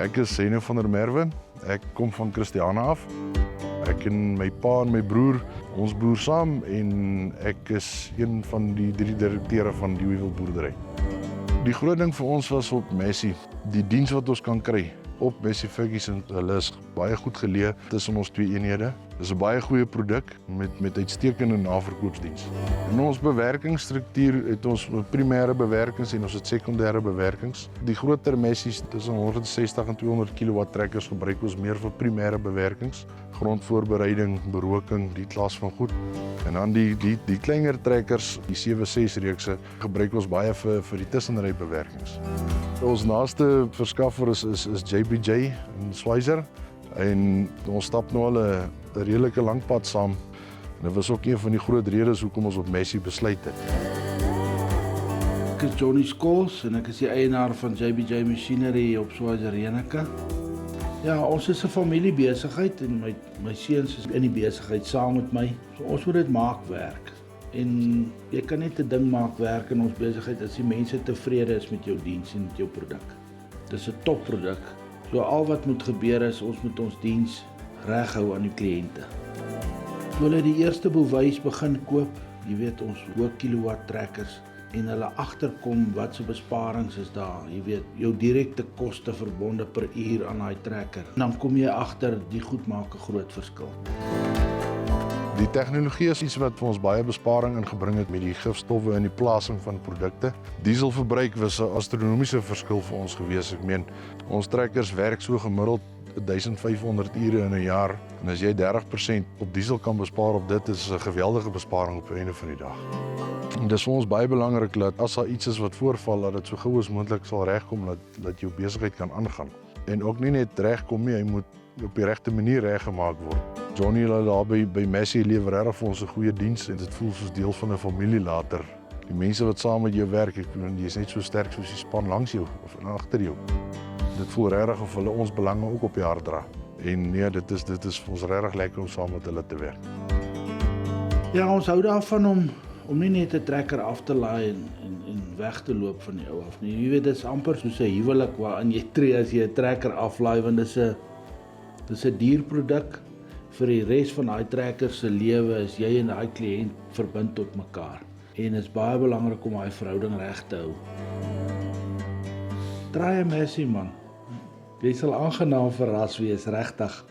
Ek is Henno van der Merwe. Ek kom van Christiana af. Ek en my pa en my broer, ons boer saam en ek is een van die 3 direkteure van die Weevil boerdery. Die groot ding vir ons was op Messi, die diens wat ons kan kry op Messi Ferguson. Hulle is baie goed geleë tussen ons 2 eenhede. Dis 'n baie goeie produk met uitstekende naverkoopsdiens. In ons bewerkingsstruktuur het ons primêre bewerkings en ons het sekondêre bewerkings. Die groter Messi's tussen 160 en 200 kW trekkers gebruik ons meer vir primêre bewerkings, grondvoorbereiding, berooking, die klas van goed. En dan die kleiner trekkers, die 7-6 reekse, gebruik ons baie vir die tussenry bewerkings. Ons naaste verskaffer is JBJ in Schweizer en ons stap nou al 'n redelike lang pad saam. En dit was ook een van die groot redes hoekom ons op Messi besluit het. Ek is Johnny Scholes en ek is die eienaar van JBJ Machinery op Schweizer Reneke. Ja, ons is 'n familiebesigheid en my seuns is in die besigheid saam met my. So ons moet dit maak werk. En jy kan net 'n ding maak werk in ons besigheid as die mense tevrede is met jou diens en met jou produk. Dis 'n topproduk. So al wat moet gebeur is ons moet ons diens reghou aan die kliënte. Toe hulle die eerste bewys begin koop, jy weet ons hoë kilowatt trekkers en hulle agterkom wat se besparings is daar, jy weet jou direkte koste verbonde per uur aan daai trekker. Dan kom jy agter die goed maak 'n groot verskil. Die tegnologie is iets wat vir ons baie besparing ingebring het met die gifstowwe en die plasing van produkte. Dieselverbruik was 'n astronomiese verskil vir ons gewees. Ek meen, ons trekkers werk so gemiddeld 1500 ure in 'n jaar. En as jy 30% op diesel kan bespaar op dit, is 'n geweldige besparing op die einde van die dag. En dis vir ons baie belangrik dat as daar iets is wat voorval, dat dit so gou as moontlik sal regkom, dat jou besigheid kan aangaan. En ook nie net regkom nie, hy moet op die regte manier reggemaak word. Johnny hulle daar by Messi lewer regtig vir ons 'n goeie diens en dit voel soos deel van 'n familie later. Die mense wat saam met jou werk, jy's net so sterk soos die span langs jou of agter jou. Dit voel regtig of hulle ons belange ook op die hart dra. En nee, dit is vir ons regtig lekker om saam met hulle te werk. Ja, ons hou daarvan om nie net 'n trekker af te laai en weg te loop van die ou af nie. Jy weet, dit is amper soos 'n huwelik waarin jy tree as jy 'n trekker aflaai, want dis 'n duur produk. Vir die res van daai trekker se lewe is jy en daai kliënt verbind tot mekaar. En dit is baie belangrik om daai verhouding reg te hou. Draai 'n Messi, man. Jy sal aangenaam verras wees, regtig.